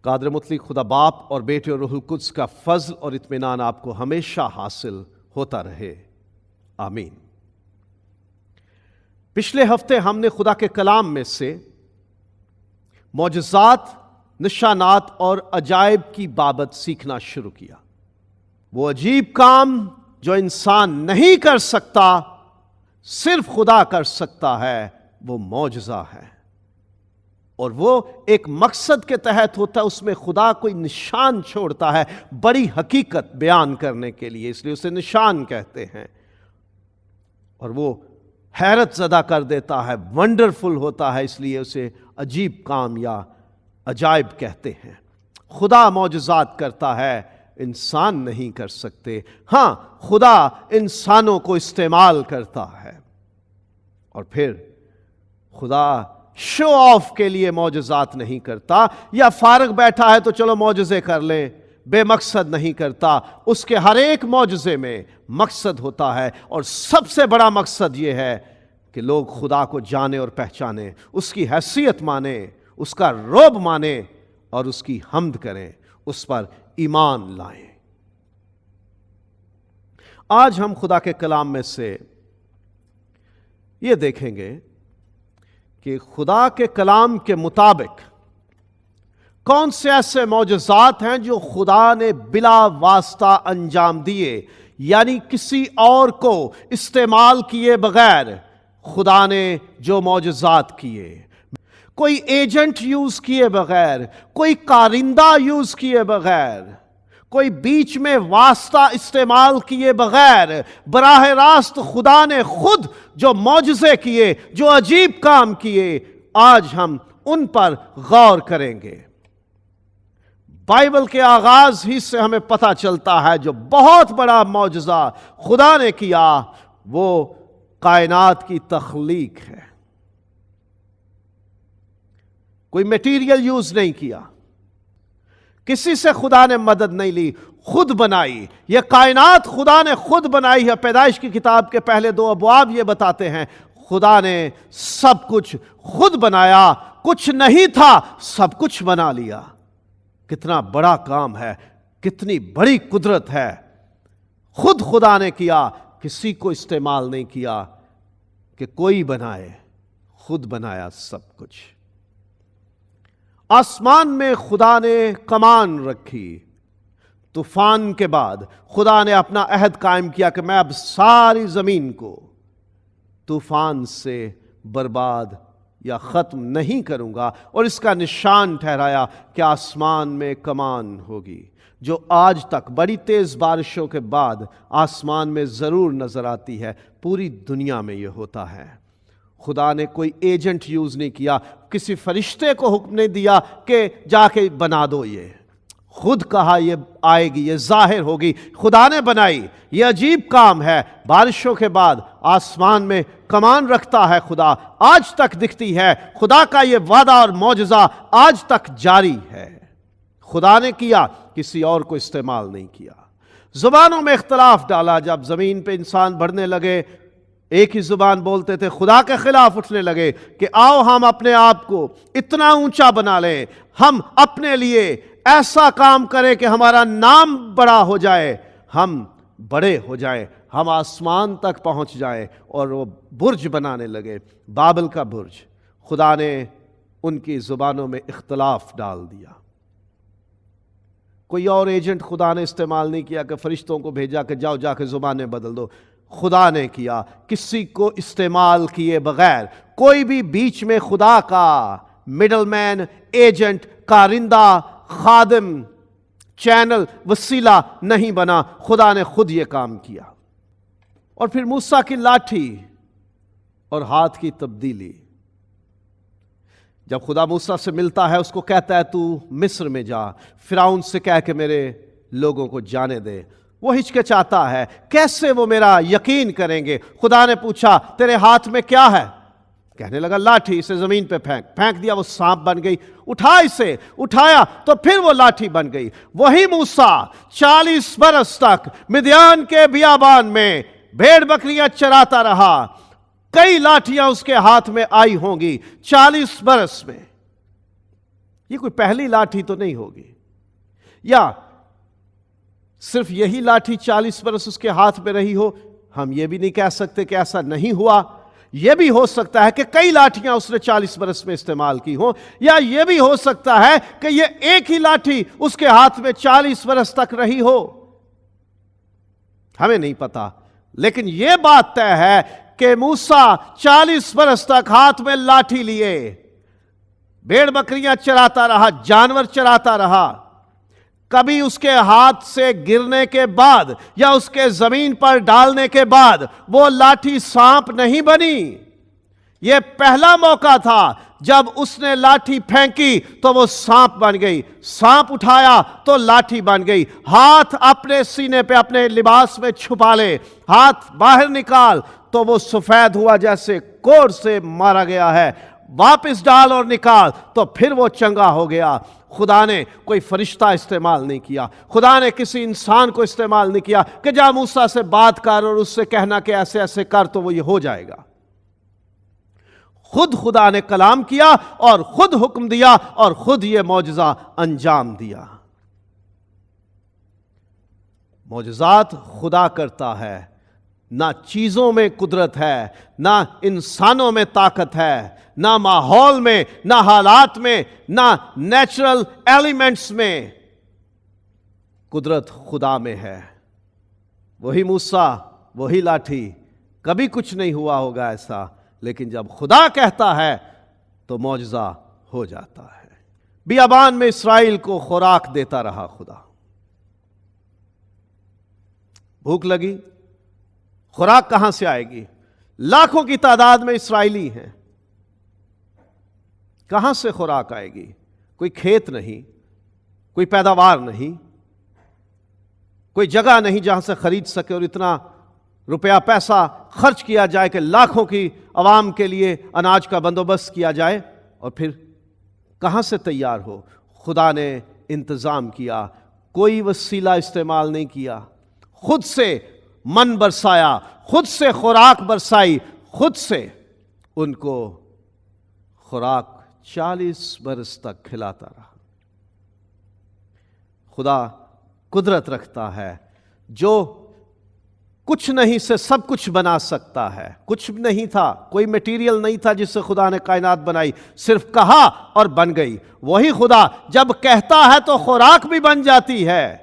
قادر مطلق خدا باپ اور بیٹے اور روح القدس کا فضل اور اطمینان آپ کو ہمیشہ حاصل ہوتا رہے، آمین۔ پچھلے ہفتے ہم نے خدا کے کلام میں سے معجزات، نشانات اور عجائب کی بابت سیکھنا شروع کیا۔ وہ عجیب کام جو انسان نہیں کر سکتا، صرف خدا کر سکتا ہے، وہ معجزہ ہے، اور وہ ایک مقصد کے تحت ہوتا ہے۔ اس میں خدا کوئی نشان چھوڑتا ہے بڑی حقیقت بیان کرنے کے لیے، اس لیے اسے نشان کہتے ہیں، اور وہ حیرت زدہ کر دیتا ہے، ونڈرفل ہوتا ہے، اس لیے اسے عجیب کام یا عجائب کہتے ہیں۔ خدا معجزات کرتا ہے، انسان نہیں کر سکتے۔ ہاں، خدا انسانوں کو استعمال کرتا ہے، اور پھر خدا شو آف کے لیے معجزات نہیں کرتا یا فارغ بیٹھا ہے تو چلو معجزے کر لیں، بے مقصد نہیں کرتا۔ اس کے ہر ایک معجزے میں مقصد ہوتا ہے، اور سب سے بڑا مقصد یہ ہے کہ لوگ خدا کو جانیں اور پہچانیں، اس کی حیثیت مانیں، اس کا رعب مانیں اور اس کی حمد کریں، اس پر ایمان لائیں۔ آج ہم خدا کے کلام میں سے یہ دیکھیں گے کہ خدا کے کلام کے مطابق کون سے ایسے معجزات ہیں جو خدا نے بلا واسطہ انجام دیے، یعنی کسی اور کو استعمال کیے بغیر خدا نے جو معجزات کیے، کوئی ایجنٹ یوز کیے بغیر، کوئی کارندہ یوز کیے بغیر، کوئی بیچ میں واسطہ استعمال کیے بغیر، براہ راست خدا نے خود جو معجزے کیے، جو عجیب کام کیے، آج ہم ان پر غور کریں گے۔ بائبل کے آغاز ہی سے ہمیں پتہ چلتا ہے جو بہت بڑا معجزہ خدا نے کیا وہ کائنات کی تخلیق ہے۔ کوئی میٹیریل یوز نہیں کیا، کسی سے خدا نے مدد نہیں لی، خود بنائی۔ یہ کائنات خدا نے خود بنائی ہے۔ پیدائش کی کتاب کے پہلے 2 ابواب یہ بتاتے ہیں خدا نے سب کچھ خود بنایا، کچھ نہیں تھا، سب کچھ بنا لیا۔ کتنا بڑا کام ہے، کتنی بڑی قدرت ہے۔ خود خدا نے کیا، کسی کو استعمال نہیں کیا کہ کوئی بنائے، خود بنایا سب کچھ۔ آسمان میں خدا نے کمان رکھی۔ طوفان کے بعد خدا نے اپنا عہد قائم کیا کہ میں اب ساری زمین کو طوفان سے برباد یا ختم نہیں کروں گا، اور اس کا نشان ٹھہرایا کہ آسمان میں کمان ہوگی، جو آج تک بڑی تیز بارشوں کے بعد آسمان میں ضرور نظر آتی ہے۔ پوری دنیا میں یہ ہوتا ہے۔ خدا نے کوئی ایجنٹ یوز نہیں کیا، کسی فرشتے کو حکم نہیں دیا کہ جا کے بنا دو، یہ خود کہا یہ آئے گی، یہ ظاہر ہوگی، خدا نے بنائی۔ یہ عجیب کام ہے۔ بارشوں کے بعد آسمان میں کمان رکھتا ہے خدا، آج تک دکھتی ہے۔ خدا کا یہ وعدہ اور معجزہ آج تک جاری ہے۔ خدا نے کیا، کسی اور کو استعمال نہیں کیا۔ زبانوں میں اختلاف ڈالا۔ جب زمین پہ انسان بڑھنے لگے، ایک ہی زبان بولتے تھے، خدا کے خلاف اٹھنے لگے کہ آؤ ہم اپنے آپ کو اتنا اونچا بنا لیں، ہم اپنے لیے ایسا کام کریں کہ ہمارا نام بڑا ہو جائے، ہم بڑے ہو جائیں، ہم آسمان تک پہنچ جائیں، اور وہ برج بنانے لگے، بابل کا برج۔ خدا نے ان کی زبانوں میں اختلاف ڈال دیا۔ کوئی اور ایجنٹ خدا نے استعمال نہیں کیا کہ فرشتوں کو بھیجا کہ جاؤ جا کے زبانیں بدل دو۔ خدا نے کیا، کسی کو استعمال کیے بغیر۔ کوئی بھی بیچ میں خدا کا مڈل مین، ایجنٹ، کارندہ، خادم، چینل، وسیلہ نہیں بنا۔ خدا نے خود یہ کام کیا۔ اور پھر موسیٰ کی لاٹھی اور ہاتھ کی تبدیلی۔ جب خدا موسیٰ سے ملتا ہے، اس کو کہتا ہے تو مصر میں جا، فرعون سے کہہ کہ میرے لوگوں کو جانے دے۔ وہ ہچکچاتا ہے، کیسے وہ میرا یقین کریں گے؟ خدا نے پوچھا تیرے ہاتھ میں کیا ہے؟ کہنے لگا لاٹھی، اسے زمین پہ پھینک دیا، وہ سانپ بن گئی۔ اٹھا اسے، اٹھایا تو پھر وہ لاٹھی بن گئی۔ وہی موسیٰ 40 برس تک مدیان کے بیابان میں بھیڑ بکریاں چراتا رہا۔ کئی لاٹھیاں اس کے ہاتھ میں آئی ہوں گی 40 برس میں، یہ کوئی پہلی لاٹھی تو نہیں ہوگی، یا صرف یہی لاٹھی 40 برس اس کے ہاتھ میں رہی ہو. ہم یہ بھی نہیں کہہ سکتے کہ ایسا نہیں ہوا. یہ بھی ہو سکتا ہے کہ کئی لاٹھیاں اس نے 40 برس میں استعمال کی ہوں، یا یہ بھی ہو سکتا ہے کہ یہ ایک ہی لاٹھی اس کے ہاتھ میں 40 برس تک رہی ہو. ہمیں نہیں پتا، لیکن یہ بات طے ہے کہ موسیٰ 40 برس تک ہاتھ میں لاٹھی لیے بھیڑ بکریاں چراتا رہا، جانور چراتا رہا. کبھی اس کے ہاتھ سے گرنے کے بعد یا اس کے زمین پر ڈالنے کے بعد وہ لاٹھی سانپ نہیں بنی. یہ پہلا موقع تھا جب اس نے لاٹھی پھینکی تو وہ سانپ بن گئی، سانپ اٹھایا تو لاٹھی بن گئی. ہاتھ اپنے سینے پہ اپنے لباس میں چھپا لے، ہاتھ باہر نکال تو وہ سفید ہوا جیسے کوڑ سے مارا گیا ہے. واپس ڈال اور نکال تو پھر وہ چنگا ہو گیا. خدا نے کوئی فرشتہ استعمال نہیں کیا، خدا نے کسی انسان کو استعمال نہیں کیا کہ جا موسیٰ سے بات کر اور اس سے کہنا کہ ایسے ایسے کر تو وہ یہ ہو جائے گا. خود خدا نے کلام کیا اور خود حکم دیا اور خود یہ معجزہ انجام دیا. معجزات خدا کرتا ہے، نہ چیزوں میں قدرت ہے، نہ انسانوں میں طاقت ہے، نہ ماحول میں، نہ حالات میں، نہ نیچرل ایلیمنٹس میں. قدرت خدا میں ہے. وہی موسیٰ، وہی لاٹھی. کبھی کچھ نہیں ہوا ہوگا ایسا، لیکن جب خدا کہتا ہے تو معجزہ ہو جاتا ہے. بیابان میں اسرائیل کو خوراک دیتا رہا خدا. بھوک لگی، خوراک کہاں سے آئے گی؟ لاکھوں کی تعداد میں اسرائیلی ہیں، کہاں سے خوراک آئے گی؟ کوئی کھیت نہیں، کوئی پیداوار نہیں، کوئی جگہ نہیں جہاں سے خرید سکے اور اتنا روپیہ پیسہ خرچ کیا جائے کہ لاکھوں کی عوام کے لیے اناج کا بندوبست کیا جائے. اور پھر کہاں سے تیار ہو؟ خدا نے انتظام کیا، کوئی وسیلہ استعمال نہیں کیا. خود سے من برسایا، خود سے خوراک برسائی، خود سے ان کو خوراک 40 برس تک کھلاتا رہا. خدا قدرت رکھتا ہے، جو کچھ نہیں سے سب کچھ بنا سکتا ہے. کچھ نہیں تھا، کوئی میٹیریل نہیں تھا جس سے خدا نے کائنات بنائی، صرف کہا اور بن گئی. وہی خدا جب کہتا ہے تو خوراک بھی بن جاتی ہے،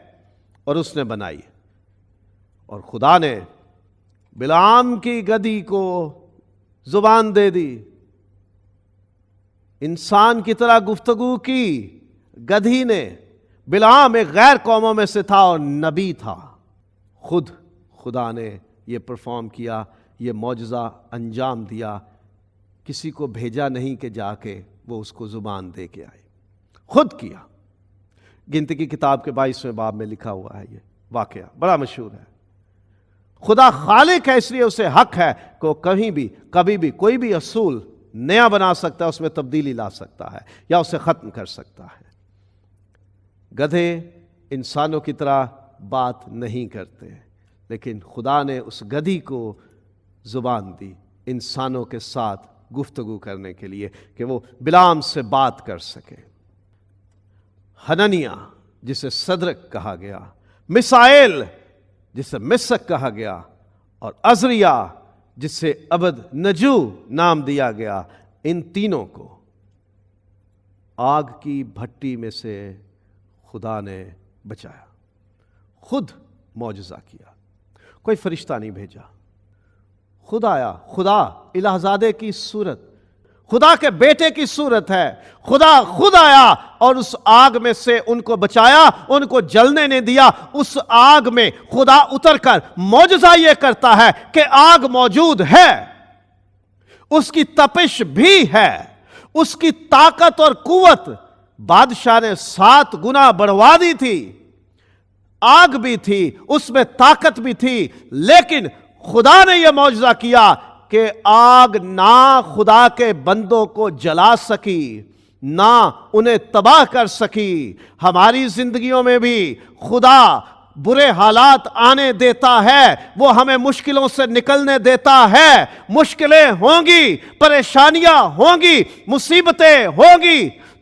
اور اس نے بنائی. اور خدا نے بلعام کی گدھی کو زبان دے دی، انسان کی طرح گفتگو کی. گدھی نے، بلعام ایک غیر قوموں میں سے تھا اور نبی تھا. خود خدا نے یہ پرفارم کیا، یہ معجزہ انجام دیا. کسی کو بھیجا نہیں کہ جا کے وہ اس کو زبان دے کے آئے، خود کیا. گنتی کی کتاب کے 22ویں باب میں لکھا ہوا ہے. یہ واقعہ بڑا مشہور ہے. خدا خالق ہے، اس لیے اسے حق ہے کہ وہ کبھی بھی کوئی بھی اصول نیا بنا سکتا ہے، اس میں تبدیلی لا سکتا ہے یا اسے ختم کر سکتا ہے. گدھے انسانوں کی طرح بات نہیں کرتے، لیکن خدا نے اس گدھی کو زبان دی انسانوں کے ساتھ گفتگو کرنے کے لیے کہ وہ بلعام سے بات کر سکے. حننیہ جسے صدرک کہا گیا، میسائیل جسے مسک کہا گیا، اور عزریہ جسے عبد نجو نام دیا گیا، ان تینوں کو آگ کی بھٹی میں سے خدا نے بچایا. خود معجزہ کیا، کوئی فرشتہ نہیں بھیجا. خود آیا، خدا الہزادے کی صورت، خدا کے بیٹے کی صورت ہے. خدا خود آیا اور اس آگ میں سے ان کو بچایا، ان کو جلنے نہیں دیا. اس آگ میں خدا اتر کر معجزہ یہ کرتا ہے کہ آگ موجود ہے، اس کی تپش بھی ہے، اس کی طاقت اور قوت بادشاہ نے 7 گنا بڑھوا دی تھی. آگ بھی تھی، اس میں طاقت بھی تھی، لیکن خدا نے یہ معجزہ کیا کہ آگ نہ خدا کے بندوں کو جلا سکی، نہ انہیں تباہ کر سکی. ہماری زندگیوں میں بھی خدا برے حالات آنے دیتا ہے، وہ ہمیں مشکلوں سے نکلنے دیتا ہے. مشکلیں ہوں گی، پریشانیاں ہوں گی، مصیبتیں ہوں گی،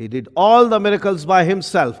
He did all the miracles by himself.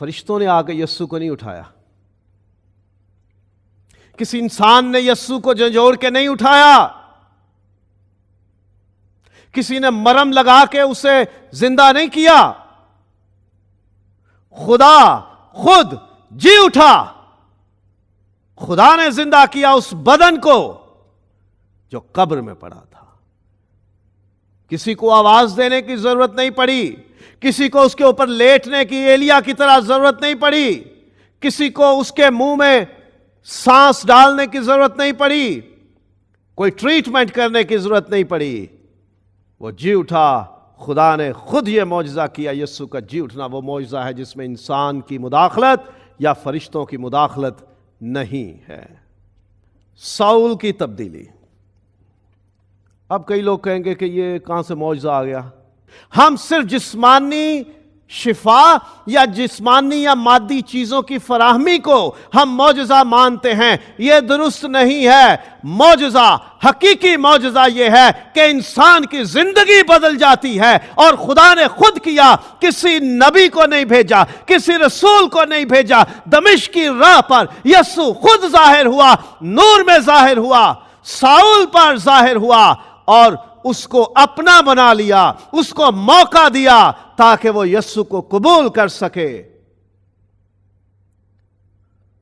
فرشتوں نے آ کے یسوع کو نہیں اٹھایا، کسی انسان نے یسوع کو جھنجھوڑ کے نہیں اٹھایا، کسی نے مرہم لگا کے اسے زندہ نہیں کیا، خدا خود جی اٹھا، خدا نے زندہ کیا اس بدن کو جو قبر میں پڑا تھا۔ کسی کو آواز دینے کی ضرورت نہیں پڑی، کسی کو اس کے اوپر لیٹنے کی ایلیا کی طرح ضرورت نہیں پڑی، کسی کو اس کے منہ میں سانس ڈالنے کی ضرورت نہیں پڑی، کوئی ٹریٹمنٹ کرنے کی ضرورت نہیں پڑی، وہ جی اٹھا۔ خدا نے خود یہ معجزہ کیا۔ یسوع کا جی اٹھنا وہ معجزہ ہے جس میں انسان کی مداخلت یا فرشتوں کی مداخلت نہیں ہے۔ ساؤل کی تبدیلی۔ اب کئی لوگ کہیں گے کہ یہ کہاں سے معجزہ آ گیا؟ ہم صرف جسمانی شفا یا جسمانی یا مادی چیزوں کی فراہمی کو ہم معجزہ مانتے ہیں، یہ درست نہیں ہے۔ معجزہ، حقیقی معجزہ یہ ہے کہ انسان کی زندگی بدل جاتی ہے، اور خدا نے خود کیا، کسی نبی کو نہیں بھیجا، کسی رسول کو نہیں بھیجا۔ دمشق کی راہ پر یسوع خود ظاہر ہوا، نور میں ظاہر ہوا، ساؤل پر ظاہر ہوا، اور اس کو اپنا بنا لیا، اس کو موقع دیا تاکہ وہ یسوع کو قبول کر سکے۔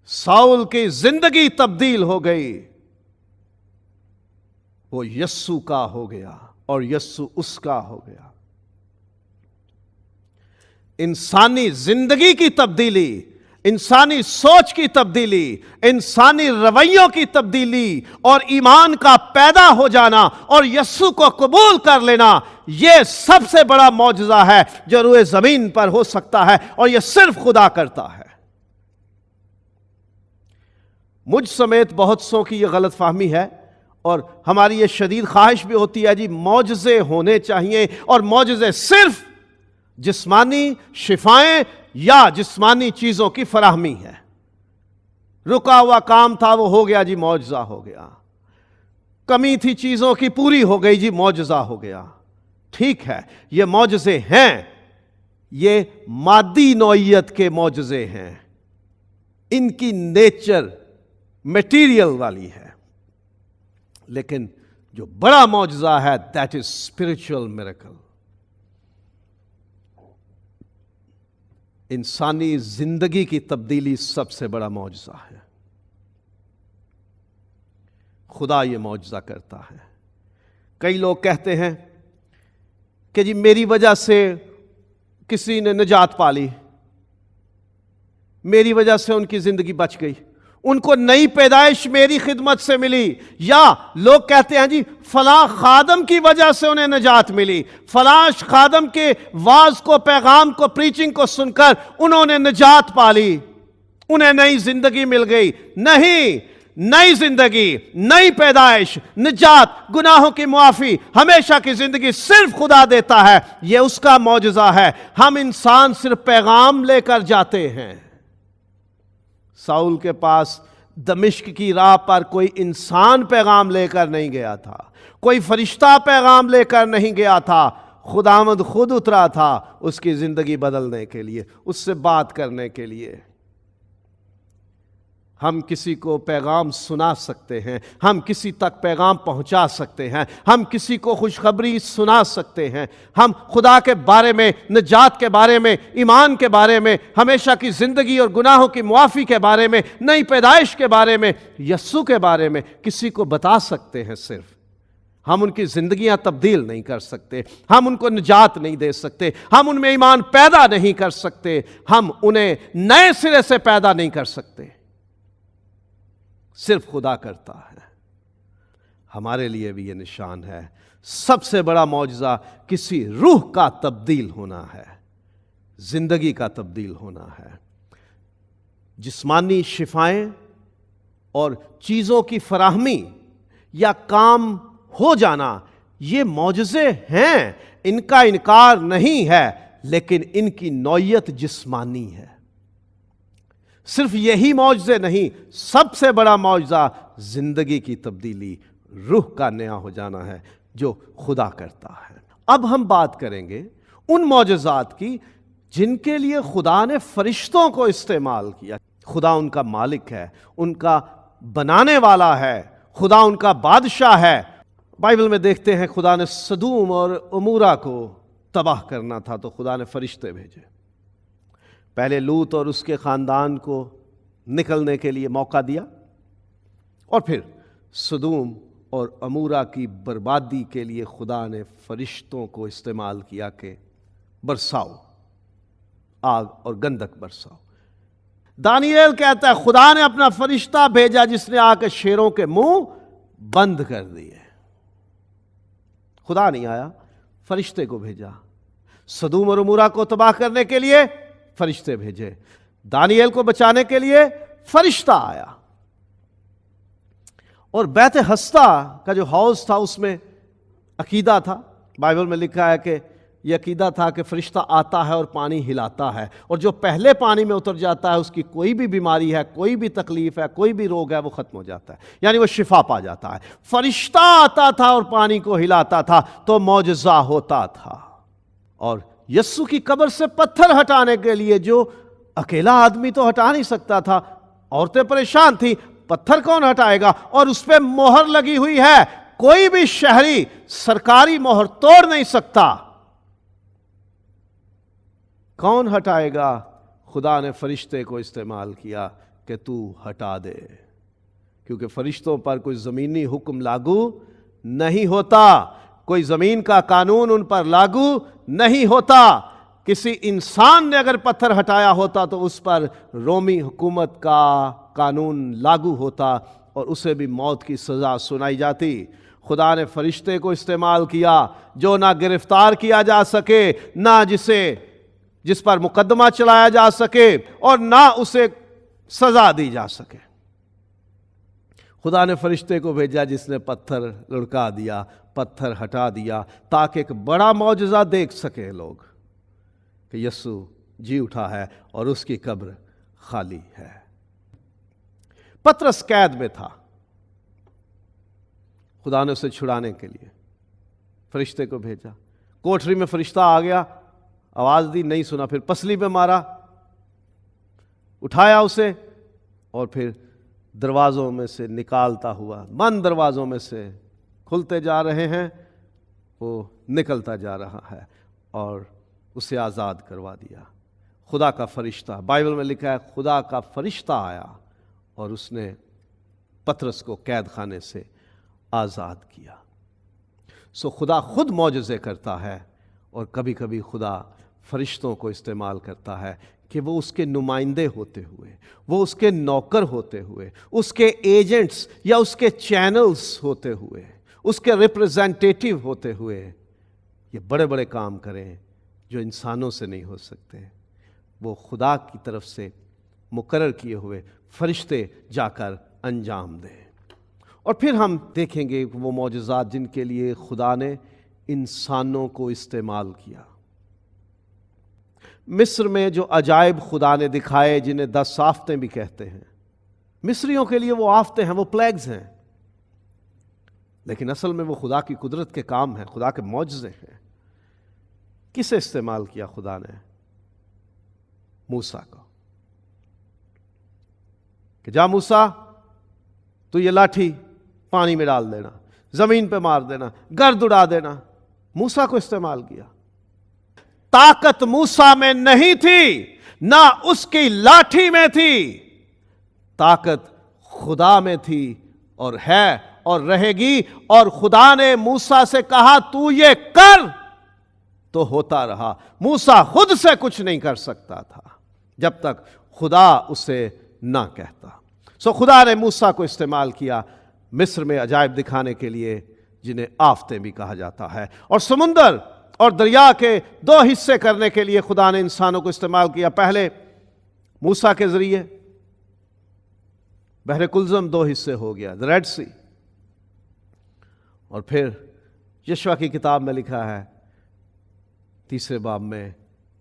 ساؤل کی زندگی تبدیل ہو گئی، وہ یسوع کا ہو گیا اور یسوع اس کا ہو گیا۔ انسانی زندگی کی تبدیلی، انسانی سوچ کی تبدیلی، انسانی رویوں کی تبدیلی اور ایمان کا پیدا ہو جانا اور یسوع کو قبول کر لینا، یہ سب سے بڑا معجزہ ہے جو روئے زمین پر ہو سکتا ہے، اور یہ صرف خدا کرتا ہے۔ مجھ سمیت بہت سو کی یہ غلط فہمی ہے، اور ہماری یہ شدید خواہش بھی ہوتی ہے، جی معجزے ہونے چاہیے، اور معجزے صرف جسمانی شفائیں یا جسمانی چیزوں کی فراہمی ہے۔ رکا ہوا کام تھا، وہ ہو گیا، جی معجزہ ہو گیا۔ کمی تھی چیزوں کی، پوری ہو گئی، جی معجزہ ہو گیا۔ ٹھیک ہے، یہ معجزے ہیں، یہ مادی نوعیت کے معجزے ہیں، ان کی نیچر میٹیریل والی ہے، لیکن جو بڑا معجزہ ہے دیٹ از اسپرچل میریکل۔ انسانی زندگی کی تبدیلی سب سے بڑا معجزہ ہے۔ خدا یہ معجزہ کرتا ہے۔ کئی لوگ کہتے ہیں کہ جی میری وجہ سے کسی نے نجات پا لی، میری وجہ سے ان کی زندگی بچ گئی، ان کو نئی پیدائش میری خدمت سے ملی، یا لوگ کہتے ہیں جی فلاں خادم کی وجہ سے انہیں نجات ملی، فلاں خادم کے واعظ کو، پیغام کو، پریچنگ کو سن کر انہوں نے نجات پا لی، انہیں نئی زندگی مل گئی۔ نہیں، نئی زندگی، نئی پیدائش، نجات، گناہوں کی معافی، ہمیشہ کی زندگی صرف خدا دیتا ہے، یہ اس کا معجزہ ہے۔ ہم انسان صرف پیغام لے کر جاتے ہیں۔ ساؤل کے پاس دمشق کی راہ پر کوئی انسان پیغام لے کر نہیں گیا تھا، کوئی فرشتہ پیغام لے کر نہیں گیا تھا، خداوند خود اترا تھا اس کی زندگی بدلنے کے لیے، اس سے بات کرنے کے لیے۔ ہم کسی کو پیغام سنا سکتے ہیں، ہم کسی تک پیغام پہنچا سکتے ہیں، ہم کسی کو خوشخبری سنا سکتے ہیں، ہم خدا کے بارے میں، نجات کے بارے میں، ایمان کے بارے میں، ہمیشہ کی زندگی اور گناہوں کی معافی کے بارے میں، نئی پیدائش کے بارے میں، یسوع کے بارے میں کسی کو بتا سکتے ہیں۔ صرف ہم ان کی زندگیاں تبدیل نہیں کر سکتے، ہم ان کو نجات نہیں دے سکتے، ہم ان میں ایمان پیدا نہیں کر سکتے، ہم انہیں نئے سرے سے پیدا نہیں کر سکتے، صرف خدا کرتا ہے۔ ہمارے لیے بھی یہ نشان ہے، سب سے بڑا معجزہ کسی روح کا تبدیل ہونا ہے، زندگی کا تبدیل ہونا ہے۔ جسمانی شفائیں اور چیزوں کی فراہمی یا کام ہو جانا یہ معجزے ہیں، ان کا انکار نہیں ہے، لیکن ان کی نوعیت جسمانی ہے۔ صرف یہی معجزے نہیں، سب سے بڑا معجزہ زندگی کی تبدیلی، روح کا نیا ہو جانا ہے جو خدا کرتا ہے۔ اب ہم بات کریں گے ان معجزات کی جن کے لیے خدا نے فرشتوں کو استعمال کیا. خدا ان کا مالک ہے، ان کا بنانے والا ہے، خدا ان کا بادشاہ ہے. بائبل میں دیکھتے ہیں خدا نے سدوم اور عمورہ کو تباہ کرنا تھا تو خدا نے فرشتے بھیجے. پہلے لوط اور اس کے خاندان کو نکلنے کے لیے موقع دیا، اور پھر سدوم اور عمورہ کی بربادی کے لیے خدا نے فرشتوں کو استعمال کیا کہ برساؤ، آگ اور گندک برساؤ. دانیال کہتا ہے خدا نے اپنا فرشتہ بھیجا جس نے آ کے شیروں کے منہ بند کر دیے. خدا نہیں آیا، فرشتے کو بھیجا. سدوم اور عمورہ کو تباہ کرنے کے لیے فرشتے بھیجے، دانیال کو بچانے کے لیے فرشتہ آیا. اور بیت ہستا کا جو ہاؤس تھا اس میں عقیدہ تھا. بائبل میں لکھا ہے کہ یہ عقیدہ تھا کہ فرشتہ آتا ہے اور پانی ہلاتا ہے، اور جو پہلے پانی میں اتر جاتا ہے اس کی کوئی بھی بیماری ہے، کوئی بھی تکلیف ہے، کوئی بھی روگ ہے، وہ ختم ہو جاتا ہے، یعنی وہ شفا پا جاتا ہے. فرشتہ آتا تھا اور پانی کو ہلاتا تھا تو معجزہ ہوتا تھا. اور یسوع کی قبر سے پتھر ہٹانے کے لیے جو اکیلا آدمی تو ہٹا نہیں سکتا تھا، عورتیں پریشان تھیں، پتھر کون ہٹائے گا؟ اور اس پہ مہر لگی ہوئی ہے، کوئی بھی شہری سرکاری مہر توڑ نہیں سکتا. کون ہٹائے گا؟ خدا نے فرشتے کو استعمال کیا کہ تو ہٹا دے، کیونکہ فرشتوں پر کوئی زمینی حکم لاگو نہیں ہوتا، کوئی زمین کا قانون ان پر لاگو نہیں ہوتا. کسی انسان نے اگر پتھر ہٹایا ہوتا تو اس پر رومی حکومت کا قانون لاگو ہوتا اور اسے بھی موت کی سزا سنائی جاتی. خدا نے فرشتے کو استعمال کیا جو نہ گرفتار کیا جا سکے، نہ جس پر مقدمہ چلایا جا سکے، اور نہ اسے سزا دی جا سکے. خدا نے فرشتے کو بھیجا جس نے پتھر لڑکا دیا، پتھر ہٹا دیا، تاکہ ایک بڑا معجزہ دیکھ سکے لوگ کہ یسوع جی اٹھا ہے اور اس کی قبر خالی ہے. پترس قید میں تھا، خدا نے اسے چھڑانے کے لیے فرشتے کو بھیجا. کوٹری میں فرشتہ آ گیا، آواز دی، نہیں سنا، پھر پسلی پہ مارا، اٹھایا اسے، اور پھر دروازوں میں سے نکالتا ہوا، بند دروازوں میں سے کھلتے جا رہے ہیں، وہ نکلتا جا رہا ہے، اور اسے آزاد کروا دیا. خدا کا فرشتہ، بائبل میں لکھا ہے خدا کا فرشتہ آیا اور اس نے پترس کو قید خانے سے آزاد کیا. سو خدا خود معجزے کرتا ہے، اور کبھی کبھی خدا فرشتوں کو استعمال کرتا ہے کہ وہ اس کے نمائندے ہوتے ہوئے، وہ اس کے نوکر ہوتے ہوئے، اس کے ایجنٹس یا اس کے چینلز ہوتے ہوئے، اس کے ریپریزنٹیٹیو ہوتے ہوئے یہ بڑے بڑے کام کریں جو انسانوں سے نہیں ہو سکتے. وہ خدا کی طرف سے مقرر کیے ہوئے فرشتے جا کر انجام دیں. اور پھر ہم دیکھیں گے وہ معجزات جن کے لیے خدا نے انسانوں کو استعمال کیا. مصر میں جو عجائب خدا نے دکھائے، جنہیں 10 آفتیں بھی کہتے ہیں، مصریوں کے لیے وہ آفتیں ہیں، وہ پلیگز ہیں، لیکن اصل میں وہ خدا کی قدرت کے کام ہیں، خدا کے معجزے ہیں. کسے استعمال کیا خدا نے؟ موسیٰ کو، کہ جا موسیٰ تو یہ لاٹھی پانی میں ڈال دینا، زمین پہ مار دینا، گرد اڑا دینا. موسیٰ کو استعمال کیا. طاقت موسیٰ میں نہیں تھی، نہ اس کی لاٹھی میں تھی، طاقت خدا میں تھی، اور ہے اور رہے گی. اور خدا نے موسیٰ سے کہا تو یہ کر، تو ہوتا رہا. موسیٰ خود سے کچھ نہیں کر سکتا تھا جب تک خدا اسے نہ کہتا. سو خدا نے موسیٰ کو استعمال کیا مصر میں عجائب دکھانے کے لیے، جنہیں آفتیں بھی کہا جاتا ہے. اور سمندر اور دریا کے 2 حصے کرنے کے لیے خدا نے انسانوں کو استعمال کیا. پہلے موسیٰ کے ذریعے بحر کلزم 2 حصے ہو گیا، ریڈ سی. اور پھر یشوع کی کتاب میں لکھا ہے 3 باب میں،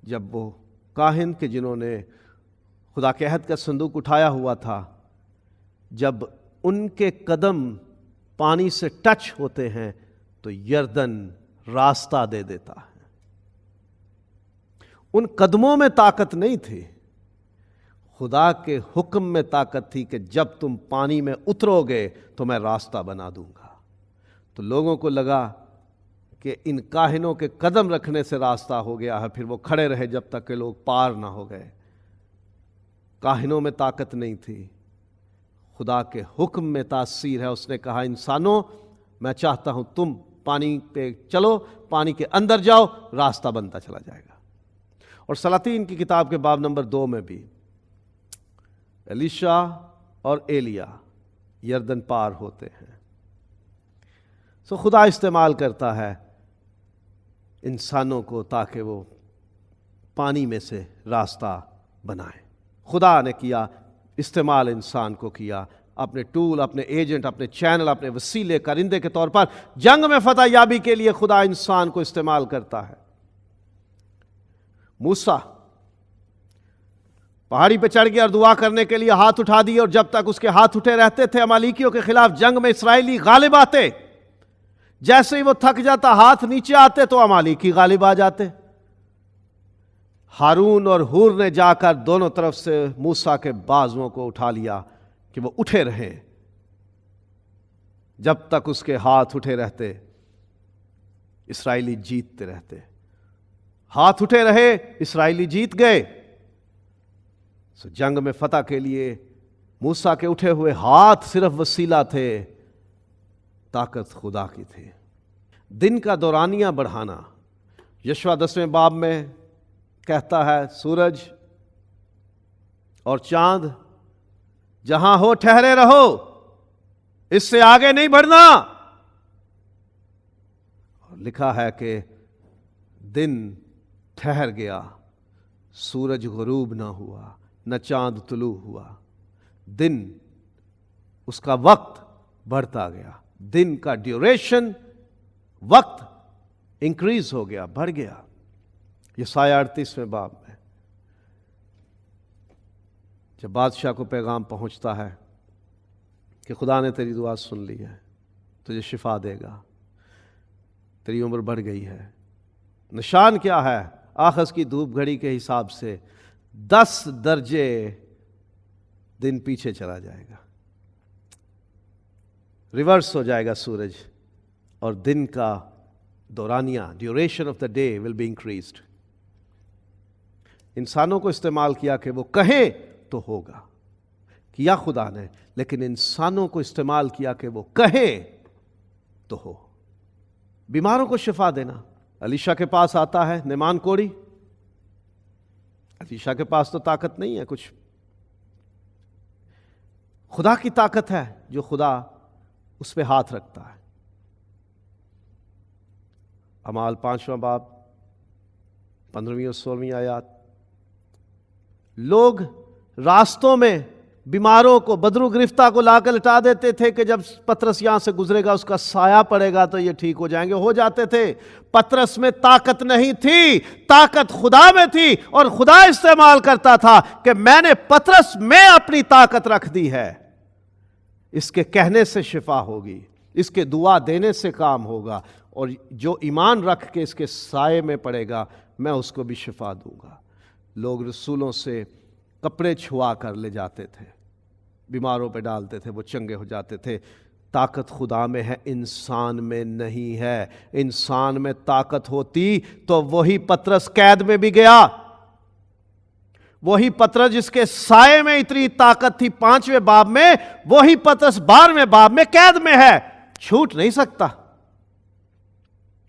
جب وہ کاہن کے جنہوں نے خدا کے عہد کا صندوق اٹھایا ہوا تھا، جب ان کے قدم پانی سے ٹچ ہوتے ہیں تو یردن راستہ دے دیتا ہے. ان قدموں میں طاقت نہیں تھی، خدا کے حکم میں طاقت تھی کہ جب تم پانی میں اترو گے تو میں راستہ بنا دوں گا۔ تو لوگوں کو لگا کہ ان کاہنوں کے قدم رکھنے سے راستہ ہو گیا ہے، پھر وہ کھڑے رہے جب تک کہ لوگ پار نہ ہو گئے۔ کاہنوں میں طاقت نہیں تھی، خدا کے حکم میں تاثیر ہے۔ اس نے کہا انسانوں میں چاہتا ہوں تم پانی پہ چلو، پانی کے اندر جاؤ، راستہ بنتا چلا جائے گا۔ اور سلاطین کی کتاب کے باب نمبر 2 میں بھی الیشا اور ایلیا یردن پار ہوتے ہیں۔ سو خدا استعمال کرتا ہے انسانوں کو تاکہ وہ پانی میں سے راستہ بنائیں۔ خدا نے کیا استعمال، انسان کو کیا، اپنے ٹول، اپنے ایجنٹ، اپنے چینل، اپنے وسیلے، کرندے کے طور پر جنگ میں فتح یابی کے لیے خدا انسان کو استعمال کرتا ہے۔ موسیٰ پہاڑی پہ چڑھ گیا اور دعا کرنے کے لیے ہاتھ اٹھا دیے، اور جب تک اس کے ہاتھ اٹھے رہتے تھے امالیکیوں کے خلاف جنگ میں اسرائیلی غالب آتے۔ جیسے ہی وہ تھک جاتا، ہاتھ نیچے آتے تو امالیکی غالب آ جاتے۔ ہارون اور ہور نے جا کر دونوں طرف سے موسیٰ کے بازوؤں کو اٹھا لیا کہ وہ اٹھے رہیں۔ جب تک اس کے ہاتھ اٹھے رہتے اسرائیلی جیتتے رہتے۔ ہاتھ اٹھے رہے، اسرائیلی جیت گئے۔ سو جنگ میں فتح کے لیے موسیٰ کے اٹھے ہوئے ہاتھ صرف وسیلہ تھے، طاقت خدا کی تھی۔ دن کا دورانیہ بڑھانا، یشوع 10ویں باب میں کہتا ہے سورج اور چاند جہاں ہو ٹھہرے رہو، اس سے آگے نہیں بڑھنا۔ اور لکھا ہے کہ دن ٹھہر گیا، سورج غروب نہ ہوا، نہ چاند طلوع ہوا۔ دن، اس کا وقت بڑھتا گیا، دن کا ڈیوریشن، وقت انکریز ہو گیا، بڑھ گیا۔ یسایہ 38ویں باب میں جب بادشاہ کو پیغام پہنچتا ہے کہ خدا نے تیری دعا سن لی ہے، تجھے شفا دے گا، تیری عمر بڑھ گئی ہے۔ نشان کیا ہے؟ آخذ کی دھوپ گھڑی کے حساب سے 10 درجے دن پیچھے چلا جائے گا، ریورس ہو جائے گا سورج، اور دن کا دورانیہ، duration of the day will be increased. انسانوں کو استعمال کیا کہ وہ کہیں تو ہوگا، کیا خدا نے، لیکن انسانوں کو استعمال کیا کہ وہ کہیں تو ہو۔ بیماروں کو شفا دینا، الیشا کے پاس آتا ہے نعمان کوڑی، الیشا کے پاس تو طاقت نہیں ہے کچھ، خدا کی طاقت ہے جو خدا اس پہ ہاتھ رکھتا ہے۔ اعمال 5واں باب 15ویں اور 16ویں آیات، لوگ راستوں میں بیماروں کو، بدرو گرفتہ کو لا کر لٹا دیتے تھے کہ جب پطرس یہاں سے گزرے گا اس کا سایہ پڑے گا تو یہ ٹھیک ہو جائیں گے، ہو جاتے تھے۔ پطرس میں طاقت نہیں تھی، طاقت خدا میں تھی، اور خدا استعمال کرتا تھا کہ میں نے پطرس میں اپنی طاقت رکھ دی ہے، اس کے کہنے سے شفا ہوگی، اس کے دعا دینے سے کام ہوگا، اور جو ایمان رکھ کے اس کے سائے میں پڑے گا میں اس کو بھی شفا دوں گا۔ لوگ رسولوں سے کپڑے چھوا کر لے جاتے تھے، بیماروں پہ ڈالتے تھے، وہ چنگے ہو جاتے تھے۔ طاقت خدا میں ہے، انسان میں نہیں ہے۔ انسان میں طاقت ہوتی تو وہی پطرس قید میں بھی گیا، وہی پطرس جس کے سائے میں اتنی طاقت تھی 5ویں باب میں، وہی پطرس 12ویں باب میں قید میں ہے، چھوٹ نہیں سکتا،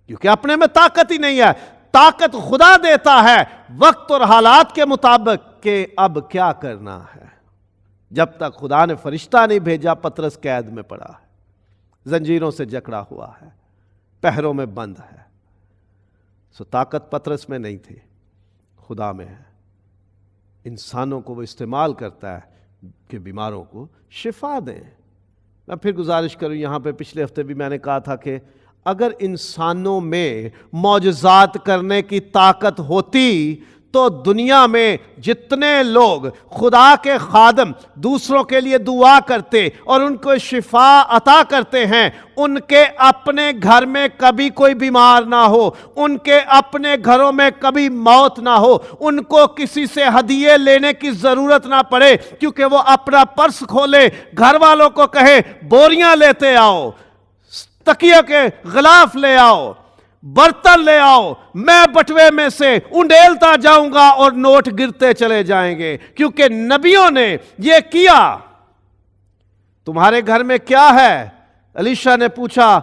کیونکہ اپنے میں طاقت ہی نہیں ہے۔ طاقت خدا دیتا ہے وقت اور حالات کے مطابق کہ اب کیا کرنا ہے۔ جب تک خدا نے فرشتہ نہیں بھیجا پطرس قید میں پڑا ہے، زنجیروں سے جکڑا ہوا ہے، پہروں میں بند ہے۔ سو طاقت پطرس میں نہیں تھی، خدا میں ہے۔ انسانوں کو وہ استعمال کرتا ہے کہ بیماروں کو شفا دیں۔ میں پھر گزارش کروں، یہاں پہ پچھلے ہفتے بھی میں نے کہا تھا کہ اگر انسانوں میں معجزات کرنے کی طاقت ہوتی تو دنیا میں جتنے لوگ خدا کے خادم دوسروں کے لیے دعا کرتے اور ان کو شفا عطا کرتے ہیں، ان کے اپنے گھر میں کبھی کوئی بیمار نہ ہو، ان کے اپنے گھروں میں کبھی موت نہ ہو، ان کو کسی سے ہدیے لینے کی ضرورت نہ پڑے، کیونکہ وہ اپنا پرس کھولے، گھر والوں کو کہے بوریاں لیتے آؤ، تکیے کے غلاف لے آؤ، برتن لے آؤ، میں بٹوے میں سے انڈیلتا جاؤں گا اور نوٹ گرتے چلے جائیں گے، کیونکہ نبیوں نے یہ کیا۔ تمہارے گھر میں کیا ہے؟ الیشا نے پوچھا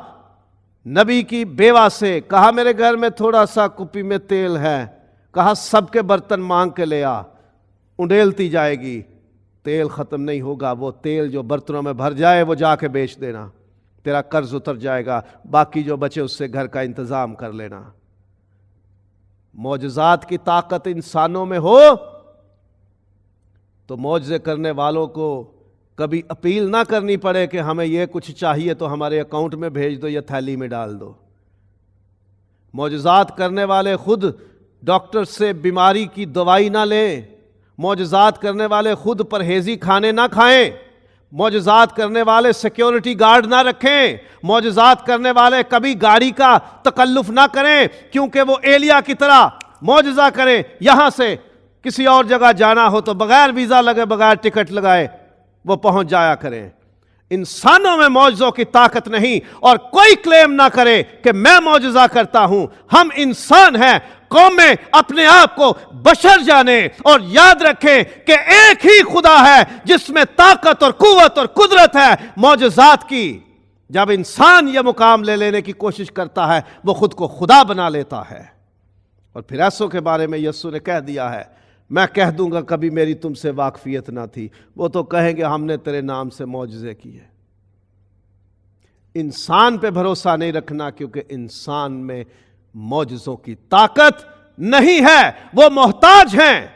نبی کی بیوہ سے، کہا میرے گھر میں تھوڑا سا کپی میں تیل ہے، کہا سب کے برتن مانگ کے لے آ، انڈیلتی جائے گی، تیل ختم نہیں ہوگا، وہ تیل جو برتنوں میں بھر جائے وہ جا کے بیچ دینا، تیرا قرض اتر جائے گا، باقی جو بچے اس سے گھر کا انتظام کر لینا۔ معجزات کی طاقت انسانوں میں ہو تو معجزے کرنے والوں کو کبھی اپیل نہ کرنی پڑے کہ ہمیں یہ کچھ چاہیے تو ہمارے اکاؤنٹ میں بھیج دو یا تھیلی میں ڈال دو۔ معجزات کرنے والے خود ڈاکٹر سے بیماری کی دوائی نہ لیں، معجزات کرنے والے خود پرہیزی کھانے نہ کھائیں، معجزات کرنے والے سیکیورٹی گارڈ نہ رکھیں، معجزات کرنے والے کبھی گاڑی کا تکلف نہ کریں، کیونکہ وہ ایلیا کی طرح معجزہ کریں، یہاں سے کسی اور جگہ جانا ہو تو بغیر ویزا لگے، بغیر ٹکٹ لگائے وہ پہنچ جایا کریں۔ انسانوں میں معجزوں کی طاقت نہیں، اور کوئی کلیم نہ کرے کہ میں معجزہ کرتا ہوں، ہم انسان ہیں۔ قومیں اپنے آپ کو بشر جانے اور یاد رکھیں کہ ایک ہی خدا ہے جس میں طاقت اور قوت اور قدرت ہے معجزات کی۔ جب انسان یہ مقام لے لینے کی کوشش کرتا ہے وہ خود کو خدا بنا لیتا ہے۔ اور پھر ایسوں کے بارے میں یسوع نے کہہ دیا ہے، میں کہہ دوں گا کبھی میری تم سے واقفیت نہ تھی، وہ تو کہیں گے ہم نے تیرے نام سے معجزے کیے۔ انسان پہ بھروسہ نہیں رکھنا، کیونکہ انسان میں معجزوں کی طاقت نہیں ہے، وہ محتاج ہیں۔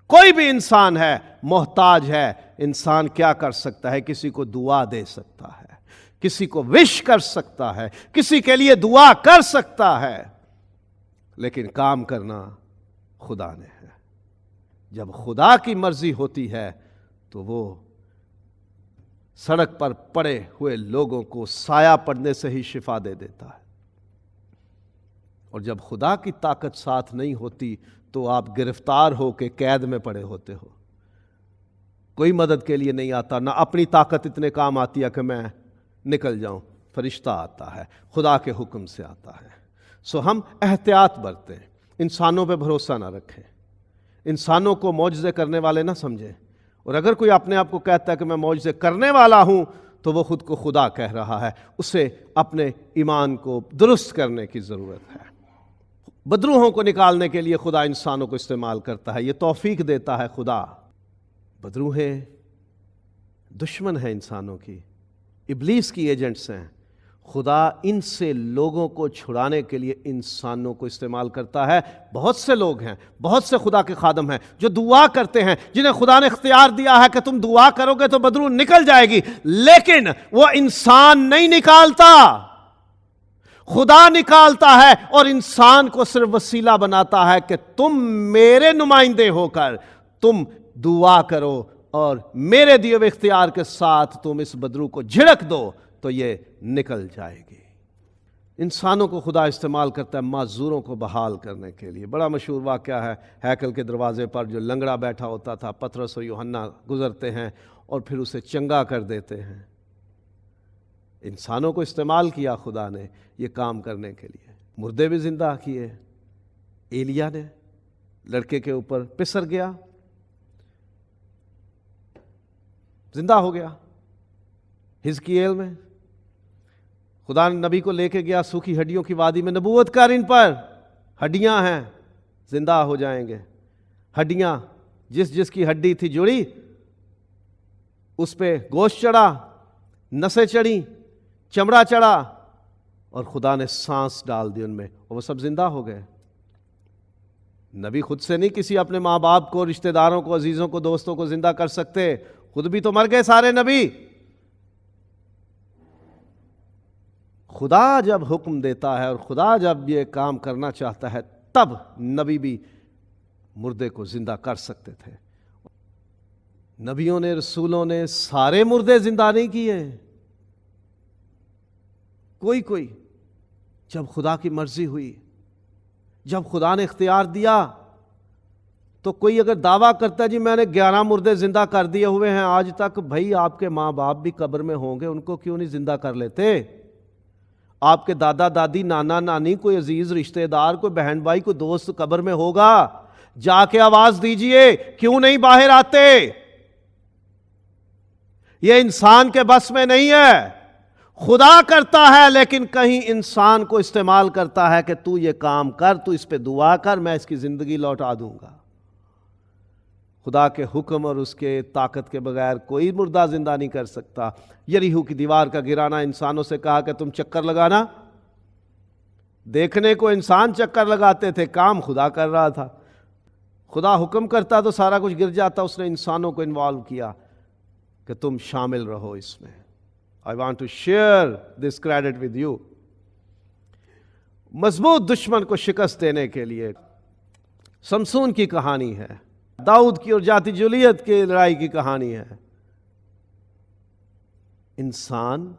کوئی بھی انسان ہے محتاج ہے۔ انسان کیا کر سکتا ہے؟ کسی کو دعا دے سکتا ہے، کسی کو وش کر سکتا ہے، کسی کے لیے دعا کر سکتا ہے، لیکن کام کرنا خدا نے ہے۔ جب خدا کی مرضی ہوتی ہے تو وہ سڑک پر پڑے ہوئے لوگوں کو سایہ پڑنے سے ہی شفا دے دیتا ہے، اور جب خدا کی طاقت ساتھ نہیں ہوتی تو آپ گرفتار ہو کے قید میں پڑے ہوتے ہو۔ کوئی مدد کے لیے نہیں آتا، نہ اپنی طاقت اتنے کام آتی ہے کہ میں نکل جاؤں، فرشتہ آتا ہے، خدا کے حکم سے آتا ہے۔ سو ہم احتیاط برتیں، انسانوں پہ بھروسہ نہ رکھیں، انسانوں کو معجزے کرنے والے نہ سمجھیں، اور اگر کوئی اپنے آپ کو کہتا ہے کہ میں معجزے کرنے والا ہوں تو وہ خود کو خدا کہہ رہا ہے۔ اسے اپنے ایمان کو درست کرنے کی ضرورت ہے۔ بدروحوں کو نکالنے کے لیے خدا انسانوں کو استعمال کرتا ہے، یہ توفیق دیتا ہے خدا۔ بدروہیں دشمن ہیں انسانوں کی، ابلیس کی ایجنٹس ہیں۔ خدا ان سے لوگوں کو چھڑانے کے لیے انسانوں کو استعمال کرتا ہے۔ بہت سے لوگ ہیں، بہت سے خدا کے خادم ہیں جو دعا کرتے ہیں، جنہیں خدا نے اختیار دیا ہے کہ تم دعا کرو گے تو بدروح نکل جائے گی، لیکن وہ انسان نہیں نکالتا، خدا نکالتا ہے، اور انسان کو صرف وسیلہ بناتا ہے کہ تم میرے نمائندے ہو کر تم دعا کرو، اور میرے دیے ہوئے اختیار کے ساتھ تم اس بدروح کو جھڑک دو تو یہ نکل جائے گی۔ انسانوں کو خدا استعمال کرتا ہے معذوروں کو بحال کرنے کے لیے۔ بڑا مشہور واقعہ ہے، ہیکل کے دروازے پر جو لنگڑا بیٹھا ہوتا تھا، پطرس اور یوحنا گزرتے ہیں اور پھر اسے چنگا کر دیتے ہیں۔ انسانوں کو استعمال کیا خدا نے یہ کام کرنے کے لیے۔ مردے بھی زندہ کیے، ایلیا نے لڑکے کے اوپر پسر گیا، زندہ ہو گیا۔ حزقیل میں خدا نے نبی کو لے کے گیا سوکھی ہڈیوں کی وادی میں، نبوت کر ان پر، ہڈیاں ہیں زندہ ہو جائیں گے۔ ہڈیاں، جس کی ہڈی تھی جڑی اس پہ گوشت چڑھا، نسیں چڑھی، چمڑا چڑھا، اور خدا نے سانس ڈال دی ان میں، اور وہ سب زندہ ہو گئے۔ نبی خود سے نہیں کسی اپنے ماں باپ کو، رشتہ داروں کو، عزیزوں کو، دوستوں کو زندہ کر سکتے، خود بھی تو مر گئے سارے نبی۔ خدا جب حکم دیتا ہے اور خدا جب یہ کام کرنا چاہتا ہے تب نبی بھی مردے کو زندہ کر سکتے تھے۔ نبیوں نے، رسولوں نے سارے مردے زندہ نہیں کیے، کوئی جب خدا کی مرضی ہوئی، جب خدا نے اختیار دیا، تو کوئی اگر دعویٰ کرتا ہے جی میں نے 11 مردے زندہ کر دیے ہوئے ہیں آج تک، بھائی آپ کے ماں باپ بھی قبر میں ہوں گے، ان کو کیوں نہیں زندہ کر لیتے؟ آپ کے دادا دادی، نانا نانی، کوئی عزیز رشتہ دار، کوئی بہن بھائی، کوئی دوست قبر میں ہوگا، جا کے آواز دیجئے، کیوں نہیں باہر آتے؟ یہ انسان کے بس میں نہیں ہے، خدا کرتا ہے، لیکن کہیں انسان کو استعمال کرتا ہے کہ تو یہ کام کر، تو اس پہ دعا کر، میں اس کی زندگی لوٹا دوں گا۔ خدا کے حکم اور اس کے طاقت کے بغیر کوئی مردہ زندہ نہیں کر سکتا۔ یریحو کی دیوار کا گرانا انسانوں سے کہا کہ تم چکر لگانا، دیکھنے کو انسان چکر لگاتے تھے، کام خدا کر رہا تھا۔ خدا حکم کرتا تو سارا کچھ گر جاتا، اس نے انسانوں کو انوالو کیا کہ تم شامل رہو اس میں۔ I want to share this credit with you۔ مضبوط دشمن کو شکست دینے کے لیے سمسون کی کہانی ہے، داؤد کی اور جاتی جولیت کی لڑائی کی کہانی ہے۔ انسان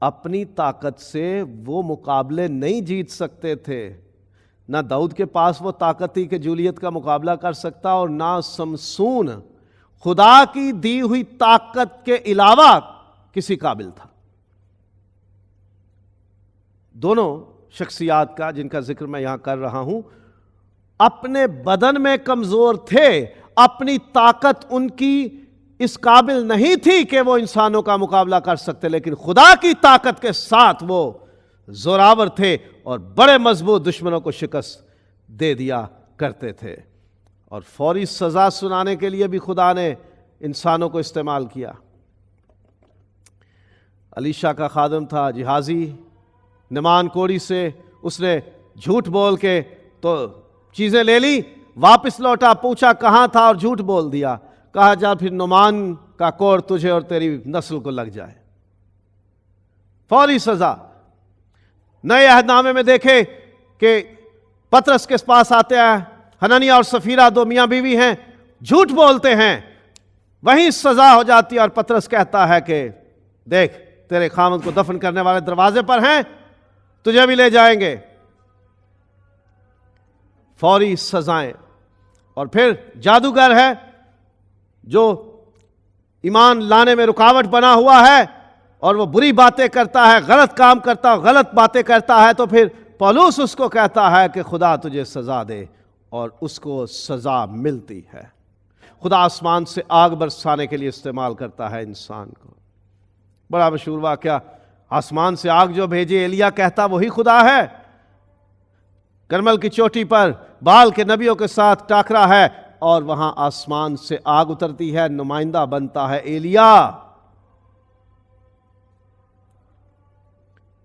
اپنی طاقت سے وہ مقابلے نہیں جیت سکتے تھے، نہ داؤد کے پاس وہ طاقت تھی کہ جولیت کا مقابلہ کر سکتا، اور نہ سمسون خدا کی دی ہوئی طاقت کے علاوہ کسی قابل تھا۔ دونوں شخصیات کا جن کا ذکر میں یہاں کر رہا ہوں اپنے بدن میں کمزور تھے، اپنی طاقت ان کی اس قابل نہیں تھی کہ وہ انسانوں کا مقابلہ کر سکتے، لیکن خدا کی طاقت کے ساتھ وہ زوراور تھے اور بڑے مضبوط دشمنوں کو شکست دے دیا کرتے تھے۔ اور فوری سزا سنانے کے لیے بھی خدا نے انسانوں کو استعمال کیا۔ الیشا کا خادم تھا جہازی، نعمان کوڑی سے اس نے جھوٹ بول کے تو چیزیں لے لی، واپس لوٹا، پوچھا کہاں تھا اور جھوٹ بول دیا، کہا جا پھر نعمان کا کوڑ تجھے اور تیری نسل کو لگ جائے۔ فوری سزا۔ نئے عہد نامے میں دیکھے کہ پطرس کے پاس آتے ہیں، حنانیہ اور سفیرہ دو میاں بیوی ہیں، جھوٹ بولتے ہیں، وہیں سزا ہو جاتی ہے، اور پطرس کہتا ہے کہ دیکھ تیرے خامد کو دفن کرنے والے دروازے پر ہیں، تجھے بھی لے جائیں گے۔ فوری سزائیں۔ اور پھر جادوگر ہے جو ایمان لانے میں رکاوٹ بنا ہوا ہے، اور وہ بری باتیں کرتا ہے، غلط کام کرتا، غلط باتیں کرتا ہے، تو پھر پولس اس کو کہتا ہے کہ خدا تجھے سزا دے، اور اس کو سزا ملتی ہے۔ خدا آسمان سے آگ برسانے کے لیے استعمال کرتا ہے انسان کو۔ بڑا مشہور واقعہ، آسمان سے آگ جو بھیجے ایلیا کہتا وہی خدا ہے۔ کرمل کی چوٹی پر بال کے نبیوں کے ساتھ ٹاکرا ہے، اور وہاں آسمان سے آگ اترتی ہے، نمائندہ بنتا ہے ایلیا۔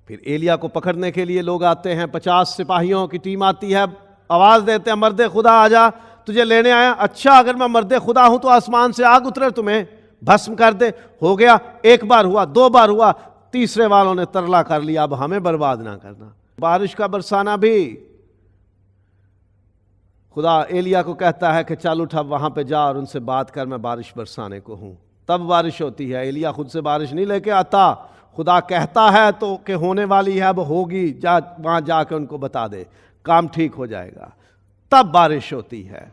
پھر ایلیا کو پکڑنے کے لیے لوگ آتے ہیں، 50 سپاہیوں کی ٹیم آتی ہے، آواز دیتے ہیں مرد خدا آ جا، تجھے لینے آیا۔ اچھا اگر میں مرد خدا ہوں تو آسمان سے آگ اترے تمہیں بھسم کر دے۔ ہو گیا، ایک بار ہوا، 2 بار ہوا، تیسرے والوں نے ترلا کر لیا اب ہمیں برباد نہ کرنا۔ بارش کا برسانا بھی، خدا ایلیا کو کہتا ہے کہ چل اٹھا وہاں پہ جا اور ان سے بات کر، میں بارش برسانے کو ہوں، تب بارش ہوتی ہے۔ ایلیا خود سے بارش نہیں لے کے آتا، خدا کہتا ہے تو کہ ہونے والی ہے، اب ہوگی، جا وہاں جا کے ان کو بتا دے، کام ٹھیک ہو جائے گا، تب بارش ہوتی ہے۔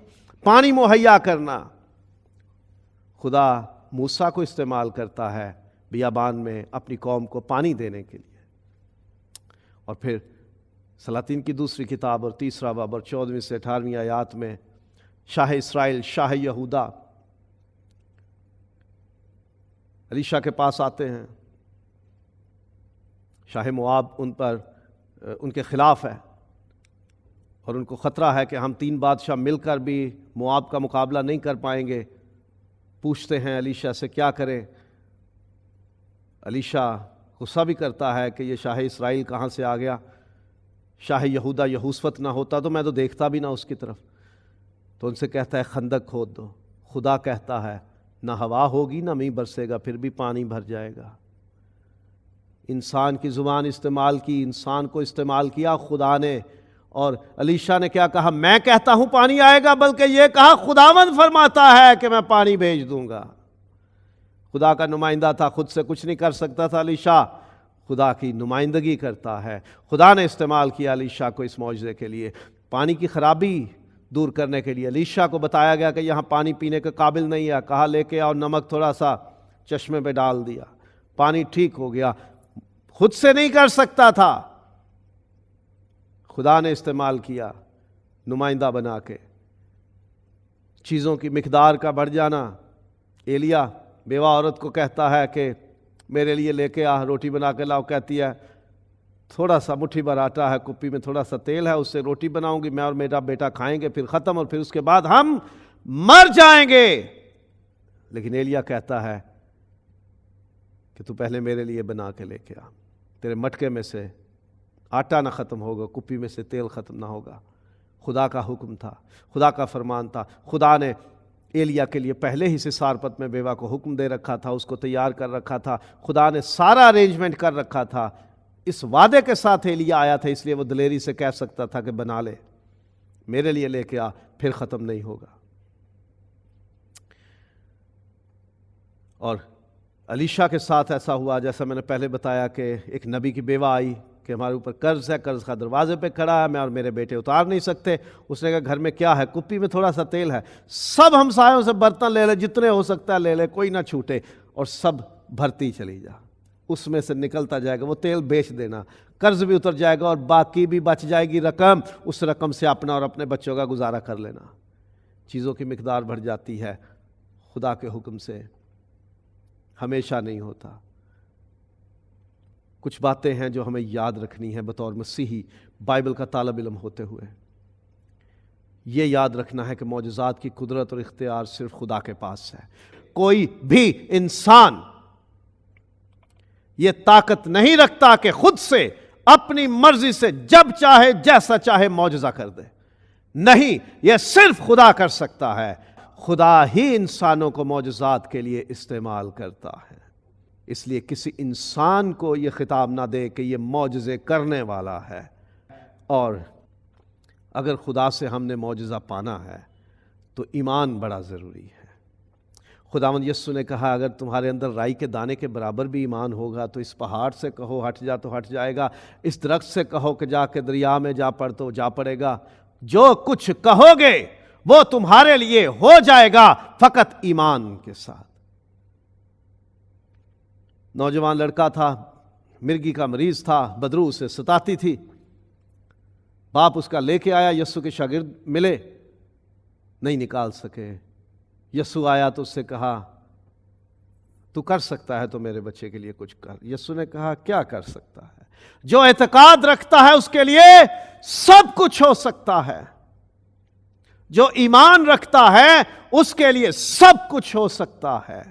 پانی مہیا کرنا، خدا موسیٰ کو استعمال کرتا ہے بیابان میں اپنی قوم کو پانی دینے کے لیے۔ اور پھر سلاطین کی دوسری کتاب اور 3 باب اور 14 سے 18 آیات میں شاہ اسرائیل، شاہ یہودا الیشا کے پاس آتے ہیں۔ شاہ مواب ان کے خلاف ہے، اور ان کو خطرہ ہے کہ ہم 3 بادشاہ مل کر بھی مواب کا مقابلہ نہیں کر پائیں گے۔ پوچھتے ہیں الیشا سے کیا کریں۔ الیشا غصہ بھی کرتا ہے کہ یہ شاہ اسرائیل کہاں سے آ گیا، شاہ یہودا یہوشفت نہ ہوتا تو میں تو دیکھتا بھی نہ اس کی طرف۔ تو ان سے کہتا ہے خندق کھود دو۔ خدا کہتا ہے نہ ہوا ہوگی نہ میںہ برسے گا، پھر بھی پانی بھر جائے گا۔ انسان کی زبان استعمال کی، انسان کو استعمال کیا خدا نے، اور الیشا نے کیا کہا؟ میں کہتا ہوں پانی آئے گا، بلکہ یہ کہا خداوند فرماتا ہے کہ میں پانی بھیج دوں گا۔ خدا کا نمائندہ تھا، خود سے کچھ نہیں کر سکتا تھا الیشا، خدا کی نمائندگی کرتا ہے۔ خدا نے استعمال کیا الیشا کو اس معجزے کے لیے، پانی کی خرابی دور کرنے کے لیے۔ الیشا کو بتایا گیا کہ یہاں پانی پینے کے قابل نہیں ہے، کہا لے کے آؤ نمک تھوڑا سا، چشمے پہ ڈال دیا، پانی ٹھیک ہو گیا۔ خود سے نہیں کر سکتا تھا، خدا نے استعمال کیا نمائندہ بنا کے۔ چیزوں کی مقدار کا بڑھ جانا، ایلیا بیوہ عورت کو کہتا ہے کہ میرے لیے لے کے آ، روٹی بنا کے لاؤ، کہتی ہے تھوڑا سا مٹھی بھر آٹا ہے، کپی میں تھوڑا سا تیل ہے، اس سے روٹی بناؤں گی، میں اور میرا بیٹا کھائیں گے، پھر ختم، اور پھر اس کے بعد ہم مر جائیں گے۔ لیکن ایلیا کہتا ہے کہ تو پہلے میرے لیے بنا کے لے کے آ، تیرے مٹکے میں سے آٹا نہ ختم ہوگا، کپی میں سے تیل ختم نہ ہوگا۔ خدا کا حکم تھا، خدا کا فرمان تھا۔ خدا نے ایلیا کے لیے پہلے ہی سے سارپت میں بیوہ کو حکم دے رکھا تھا، اس کو تیار کر رکھا تھا، خدا نے سارا ارینجمنٹ کر رکھا تھا۔ اس وعدے کے ساتھ ایلیا آیا تھا، اس لیے وہ دلیری سے کہہ سکتا تھا کہ بنا لے، میرے لیے لے کے آ، پھر ختم نہیں ہوگا۔ اور الیشا کے ساتھ ایسا ہوا جیسا میں نے پہلے بتایا کہ ایک نبی کی بیوہ آئی کہ ہمارے اوپر قرض ہے، قرض کا دروازے پہ کھڑا ہے، میں اور میرے بیٹے اتار نہیں سکتے۔ اس نے کہا گھر میں کیا ہے؟ کپی میں تھوڑا سا تیل ہے، سب ہمسایوں سے برتن لے لے، جتنے ہو سکتا ہے لے لے، کوئی نہ چھوٹے، اور سب بھرتی چلی جا، اس میں سے نکلتا جائے گا، وہ تیل بیچ دینا، قرض بھی اتر جائے گا اور باقی بھی بچ جائے گی رقم، اس رقم سے اپنا اور اپنے بچوں کا گزارا کر لینا۔ چیزوں کی مقدار بڑھ جاتی ہے، خدا کے حکم سے ہمیشہ نہیں ہوتا۔ کچھ باتیں ہیں جو ہمیں یاد رکھنی ہے بطور مسیحی، بائبل کا طالب علم ہوتے ہوئے۔ یہ یاد رکھنا ہے کہ معجزات کی قدرت اور اختیار صرف خدا کے پاس ہے۔ کوئی بھی انسان یہ طاقت نہیں رکھتا کہ خود سے اپنی مرضی سے جب چاہے جیسا چاہے معجزہ کر دے، نہیں، یہ صرف خدا کر سکتا ہے۔ خدا ہی انسانوں کو معجزات کے لیے استعمال کرتا ہے، اس لیے کسی انسان کو یہ خطاب نہ دے کہ یہ معجزے کرنے والا ہے۔ اور اگر خدا سے ہم نے معجزہ پانا ہے تو ایمان بڑا ضروری ہے۔ خداوند یسوع نے کہا اگر تمہارے اندر رائی کے دانے کے برابر بھی ایمان ہوگا تو اس پہاڑ سے کہو ہٹ جا تو ہٹ جائے گا، اس درخت سے کہو کہ جا کے دریا میں جا پڑ تو جا پڑے گا۔ جو کچھ کہو گے وہ تمہارے لیے ہو جائے گا، فقط ایمان کے ساتھ۔ نوجوان لڑکا تھا، مرگی کا مریض تھا، بدرو اسے ستاتی تھی، باپ اس کا لے کے آیا، یسوع کے شاگرد ملے، نہیں نکال سکے۔ یسوع آیا تو اس سے کہا تو کر سکتا ہے تو میرے بچے کے لیے کچھ کر۔ یسوع نے کہا کیا کر سکتا ہے؟ جو اعتقاد رکھتا ہے اس کے لیے سب کچھ ہو سکتا ہے، جو ایمان رکھتا ہے اس کے لیے سب کچھ ہو سکتا ہے۔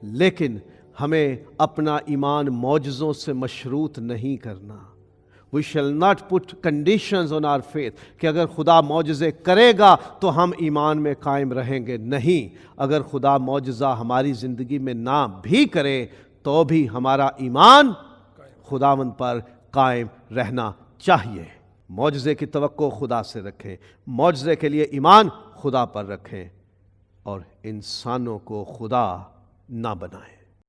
لیکن ہمیں اپنا ایمان معجزوں سے مشروط نہیں کرنا۔ We shall not put conditions on our faith کہ اگر خدا معجزے کرے گا تو ہم ایمان میں قائم رہیں گے، نہیں۔ اگر خدا معجزہ ہماری زندگی میں نہ بھی کرے تو بھی ہمارا ایمان خداوند پر قائم رہنا چاہیے۔ معجزے کی توقع خدا سے رکھیں، معجزے کے لیے ایمان خدا پر رکھیں، اور انسانوں کو خدا نہ بنائیں۔